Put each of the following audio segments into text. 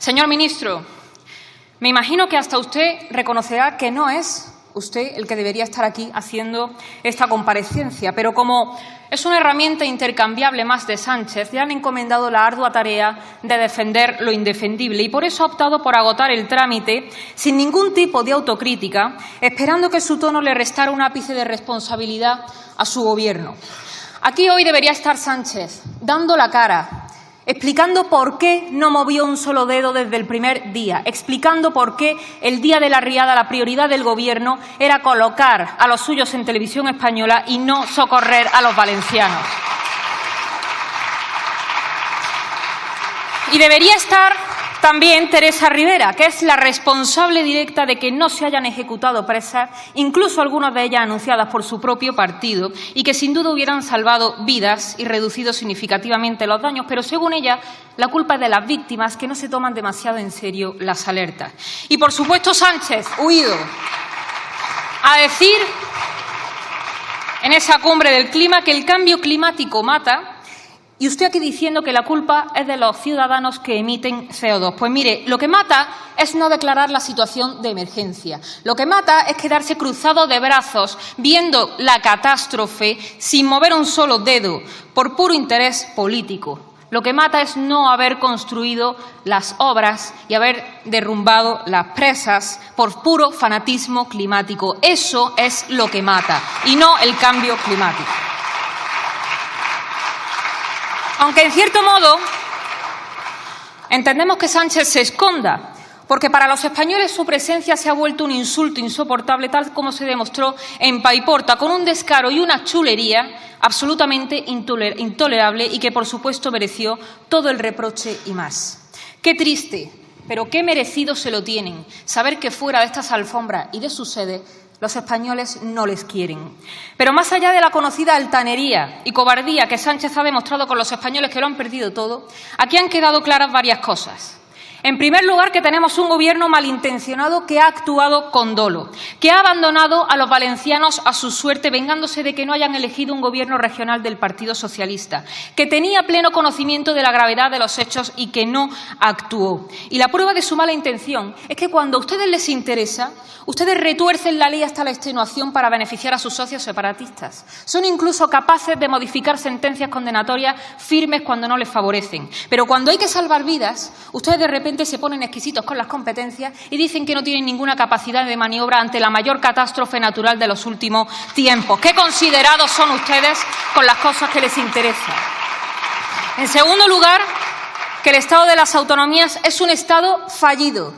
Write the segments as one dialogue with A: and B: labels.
A: Señor ministro, me imagino que hasta usted reconocerá que no es usted el que debería estar aquí haciendo esta comparecencia, pero como es una herramienta intercambiable más de Sánchez, le han encomendado la ardua tarea de defender lo indefendible y por eso ha optado por agotar el trámite sin ningún tipo de autocrítica, esperando que su tono le restara un ápice de responsabilidad a su Gobierno. Aquí hoy debería estar Sánchez, dando la cara, explicando por qué no movió un solo dedo desde el primer día, explicando por qué el día de la riada la prioridad del Gobierno era colocar a los suyos en Televisión Española y no socorrer a los valencianos. Y debería estar también Teresa Rivera, que es la responsable directa de que no se hayan ejecutado presas, incluso algunas de ellas anunciadas por su propio partido, y que sin duda hubieran salvado vidas y reducido significativamente los daños, pero según ella, la culpa es de las víctimas, que no se toman demasiado en serio las alertas. Y por supuesto Sánchez, huido a decir en esa cumbre del clima que el cambio climático mata. Y usted aquí diciendo que la culpa es de los ciudadanos que emiten CO2. Pues mire, lo que mata es no declarar la situación de emergencia. Lo que mata es quedarse cruzado de brazos viendo la catástrofe sin mover un solo dedo por puro interés político. Lo que mata es no haber construido las obras y haber derrumbado las presas por puro fanatismo climático. Eso es lo que mata y no el cambio climático. Aunque, en cierto modo, entendemos que Sánchez se esconda, porque para los españoles su presencia se ha vuelto un insulto insoportable, tal como se demostró en Paiporta, con un descaro y una chulería absolutamente intolerable y que, por supuesto, mereció todo el reproche y más. Qué triste, pero qué merecido se lo tienen saber que fuera de estas alfombras y de su sede los españoles no les quieren. Pero más allá de la conocida altanería y cobardía que Sánchez ha demostrado con los españoles que lo han perdido todo, aquí han quedado claras varias cosas. En primer lugar, que tenemos un Gobierno malintencionado que ha actuado con dolo, que ha abandonado a los valencianos a su suerte, vengándose de que no hayan elegido un Gobierno regional del Partido Socialista, que tenía pleno conocimiento de la gravedad de los hechos y que no actuó. Y la prueba de su mala intención es que cuando a ustedes les interesa, ustedes retuercen la ley hasta la extenuación para beneficiar a sus socios separatistas. Son incluso capaces de modificar sentencias condenatorias firmes cuando no les favorecen. Pero cuando hay que salvar vidas, ustedes de repente se ponen exquisitos con las competencias y dicen que no tienen ninguna capacidad de maniobra ante la mayor catástrofe natural de los últimos tiempos. ¿Qué considerados son ustedes con las cosas que les interesan? En segundo lugar, que el Estado de las autonomías es un Estado fallido,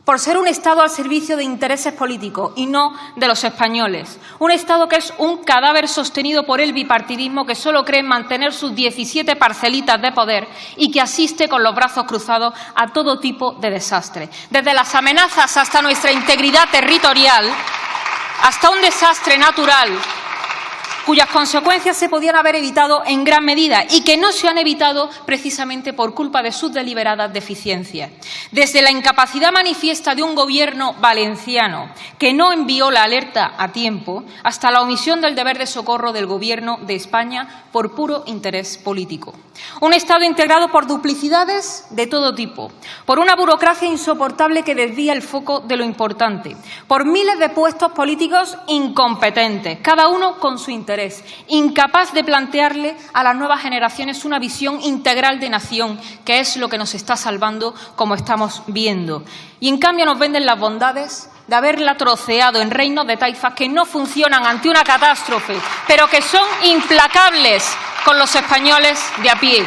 A: por ser un Estado al servicio de intereses políticos y no de los españoles. Un Estado que es un cadáver sostenido por el bipartidismo que solo cree en mantener sus 17 parcelitas de poder y que asiste con los brazos cruzados a todo tipo de desastre. Desde las amenazas hasta nuestra integridad territorial, hasta un desastre natural cuyas consecuencias se podían haber evitado en gran medida y que no se han evitado precisamente por culpa de sus deliberadas deficiencias. Desde la incapacidad manifiesta de un Gobierno valenciano que no envió la alerta a tiempo hasta la omisión del deber de socorro del Gobierno de España por puro interés político. Un Estado integrado por duplicidades de todo tipo, por una burocracia insoportable que desvía el foco de lo importante, por miles de puestos políticos incompetentes, cada uno con su interés, incapaz de plantearle a las nuevas generaciones una visión integral de nación, que es lo que nos está salvando, como estamos viendo. Y en cambio nos venden las bondades de haberla troceado en reinos de taifas que no funcionan ante una catástrofe, pero que son implacables con los españoles de a pie.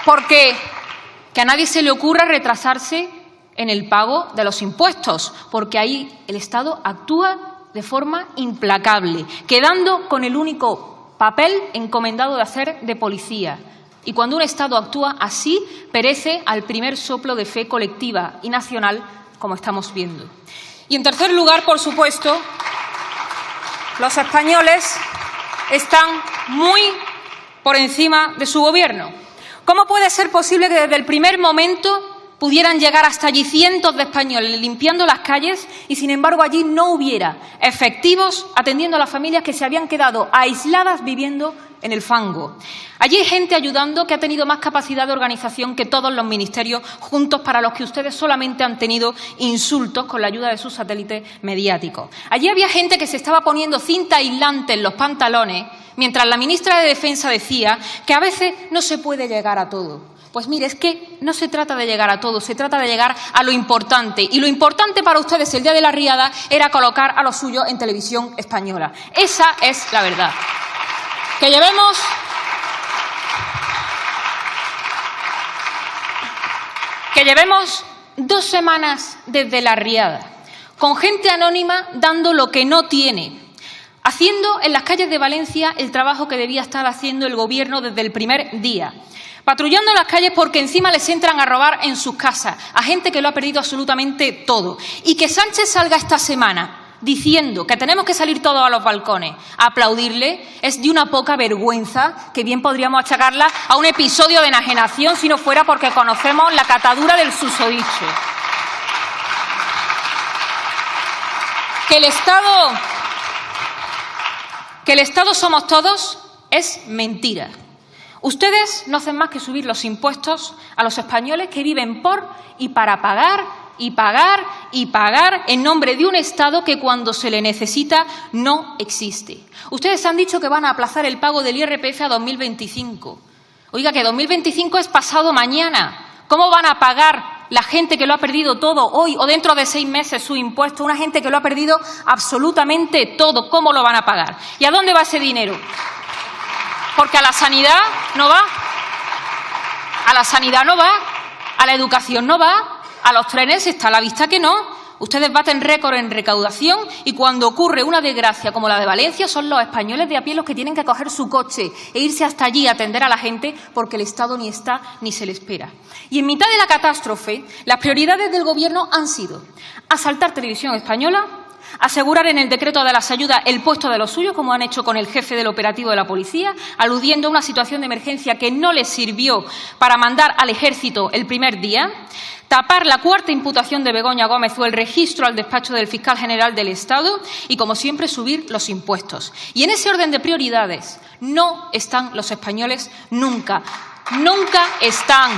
A: Porque que a nadie se le ocurra retrasarse en el pago de los impuestos, porque ahí el Estado actúa de forma implacable, quedando con el único papel encomendado de hacer de policía. Y cuando un Estado actúa así, perece al primer soplo de fe colectiva y nacional, como estamos viendo. Y en tercer lugar, por supuesto, los españoles están muy por encima de su Gobierno. ¿Cómo puede ser posible que desde el primer momento pudieran llegar hasta allí cientos de españoles limpiando las calles y, sin embargo, allí no hubiera efectivos atendiendo a las familias que se habían quedado aisladas viviendo en el fango. Allí hay gente ayudando que ha tenido más capacidad de organización que todos los ministerios juntos, para los que ustedes solamente han tenido insultos con la ayuda de sus satélites mediáticos. Allí había gente que se estaba poniendo cinta aislante en los pantalones, mientras la ministra de Defensa decía que a veces no se puede llegar a todo. Pues mire, es que no se trata de llegar a todo, se trata de llegar a lo importante. Y lo importante para ustedes el día de la riada era colocar a los suyos en Televisión Española. Esa es la verdad. Que llevemos 2 semanas desde la riada, con gente anónima dando lo que no tiene, haciendo en las calles de Valencia el trabajo que debía estar haciendo el Gobierno desde el primer día. Patrullando en las calles porque encima les entran a robar en sus casas a gente que lo ha perdido absolutamente todo. Y que Sánchez salga esta semana diciendo que tenemos que salir todos a los balcones a aplaudirle es de una poca vergüenza que bien podríamos achacarla a un episodio de enajenación si no fuera porque conocemos la catadura del susodicho. Que el Estado somos todos es mentira. Ustedes no hacen más que subir los impuestos a los españoles que viven por y para pagar y pagar y pagar en nombre de un Estado que cuando se le necesita no existe. Ustedes han dicho que van a aplazar el pago del IRPF a 2025. Oiga, que 2025 es pasado mañana. ¿Cómo van a pagar la gente que lo ha perdido todo hoy o dentro de 6 meses su impuesto? Una gente que lo ha perdido absolutamente todo. ¿Cómo lo van a pagar? ¿Y a dónde va ese dinero? Porque a la sanidad no va, a la educación no va, a los trenes está a la vista que no. Ustedes baten récord en recaudación y cuando ocurre una desgracia como la de Valencia son los españoles de a pie los que tienen que coger su coche e irse hasta allí a atender a la gente porque el Estado ni está ni se le espera. Y en mitad de la catástrofe, las prioridades del Gobierno han sido asaltar Televisión Española, asegurar en el decreto de las ayudas el puesto de los suyos, como han hecho con el jefe del operativo de la policía, aludiendo a una situación de emergencia que no les sirvió para mandar al ejército el primer día, tapar la 4ª imputación de Begoña Gómez o el registro al despacho del fiscal general del Estado y, como siempre, subir los impuestos. Y en ese orden de prioridades no están los españoles nunca. Nunca están.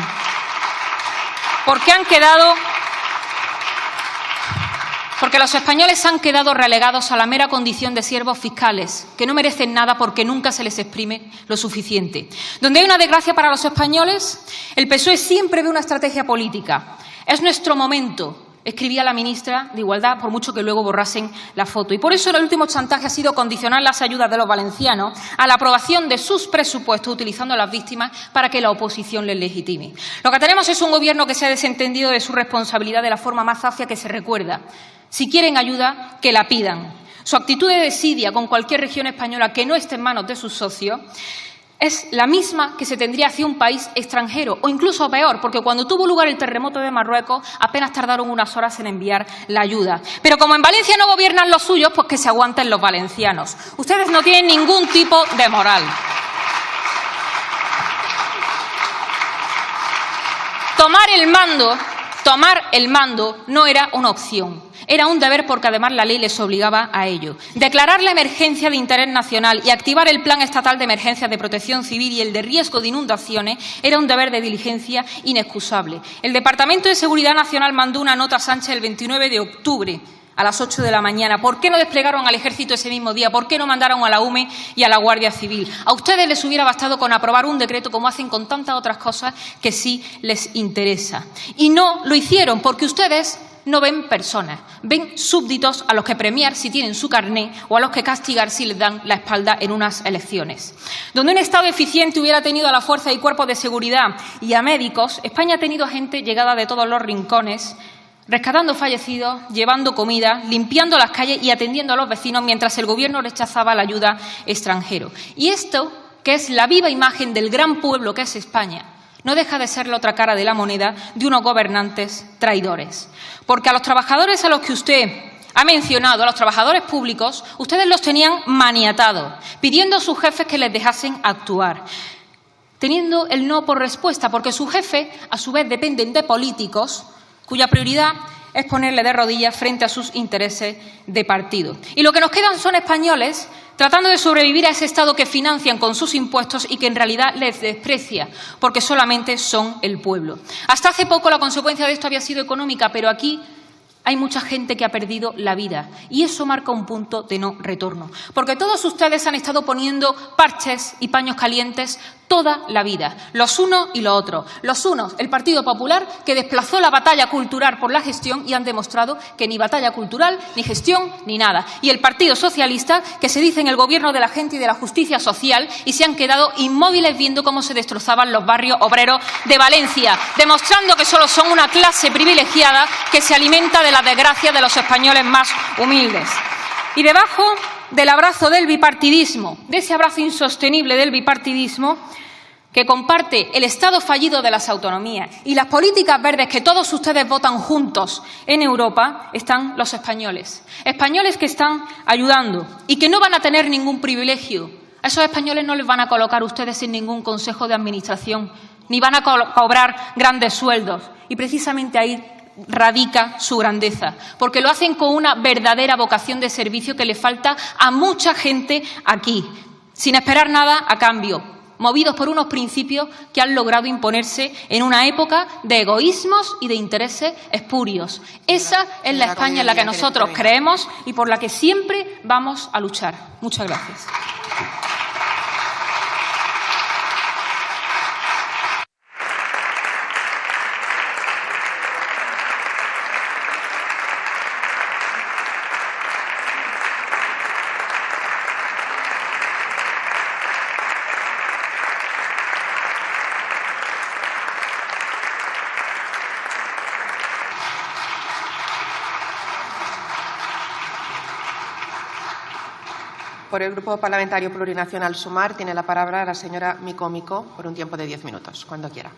A: Porque los españoles han quedado relegados a la mera condición de siervos fiscales, que no merecen nada porque nunca se les exprime lo suficiente. Donde hay una desgracia para los españoles, el PSOE siempre ve una estrategia política. Es nuestro momento, escribía la ministra de Igualdad, por mucho que luego borrasen la foto. Y por eso el último chantaje ha sido condicionar las ayudas de los valencianos a la aprobación de sus presupuestos, utilizando a las víctimas para que la oposición les legitime. Lo que tenemos es un Gobierno que se ha desentendido de su responsabilidad de la forma más zafia que se recuerda. Si quieren ayuda, que la pidan. Su actitud de desidia con cualquier región española que no esté en manos de sus socios es la misma que se tendría hacia un país extranjero, o incluso peor, porque cuando tuvo lugar el terremoto de Marruecos apenas tardaron unas horas en enviar la ayuda. Pero como en Valencia no gobiernan los suyos, pues que se aguanten los valencianos. Ustedes no tienen ningún tipo de moral. Tomar el mando no era una opción. Era un deber porque además la ley les obligaba a ello. Declarar la emergencia de interés nacional y activar el Plan Estatal de Emergencias de Protección Civil y el de riesgo de inundaciones era un deber de diligencia inexcusable. El Departamento de Seguridad Nacional mandó una nota a Sánchez el 29 de octubre a las 8 de la mañana. ¿Por qué no desplegaron al Ejército ese mismo día? ¿Por qué no mandaron a la UME y a la Guardia Civil? A ustedes les hubiera bastado con aprobar un decreto, como hacen con tantas otras cosas que sí les interesa. Y no lo hicieron porque ustedes no ven personas, ven súbditos a los que premiar si tienen su carné o a los que castigar si les dan la espalda en unas elecciones. Donde un Estado eficiente hubiera tenido a la fuerza y cuerpos de seguridad y a médicos, España ha tenido gente llegada de todos los rincones, rescatando fallecidos, llevando comida, limpiando las calles y atendiendo a los vecinos mientras el Gobierno rechazaba la ayuda extranjera. Y esto, que es la viva imagen del gran pueblo que es España, no deja de ser la otra cara de la moneda de unos gobernantes traidores. Porque a los trabajadores a los que usted ha mencionado, a los trabajadores públicos, ustedes los tenían maniatados, pidiendo a sus jefes que les dejasen actuar, teniendo el no por respuesta, porque sus jefes, a su vez, dependen de políticos cuya prioridad es ponerle de rodillas frente a sus intereses de partido. Y lo que nos quedan son españoles tratando de sobrevivir a ese Estado que financian con sus impuestos y que en realidad les desprecia, porque solamente son el pueblo. Hasta hace poco la consecuencia de esto había sido económica, pero aquí hay mucha gente que ha perdido la vida y eso marca un punto de no retorno, porque todos ustedes han estado poniendo parches y paños calientes toda la vida, los unos y los otros. Los unos, el Partido Popular, que desplazó la batalla cultural por la gestión y han demostrado que ni batalla cultural, ni gestión, ni nada. Y el Partido Socialista, que se dice en el gobierno de la gente y de la justicia social y se han quedado inmóviles viendo cómo se destrozaban los barrios obreros de Valencia, demostrando que solo son una clase privilegiada que se alimenta de la desgracia de los españoles más humildes. Y debajo del abrazo del bipartidismo, de ese abrazo insostenible del bipartidismo, que comparte el Estado fallido de las autonomías y las políticas verdes que todos ustedes votan juntos en Europa, están los españoles. Españoles que están ayudando y que no van a tener ningún privilegio. A esos españoles no les van a colocar ustedes sin ningún consejo de administración, ni van a cobrar grandes sueldos. Y precisamente ahí radica su grandeza, porque lo hacen con una verdadera vocación de servicio que le falta a mucha gente aquí, sin esperar nada a cambio, movidos por unos principios que han logrado imponerse en una época de egoísmos y de intereses espurios. Esa es la España en la que nosotros creemos y por la que siempre vamos a luchar. Muchas gracias.
B: Por el Grupo Parlamentario Plurinacional Sumar tiene la palabra la señora Micó Micó por un tiempo de 10 minutos, cuando quiera.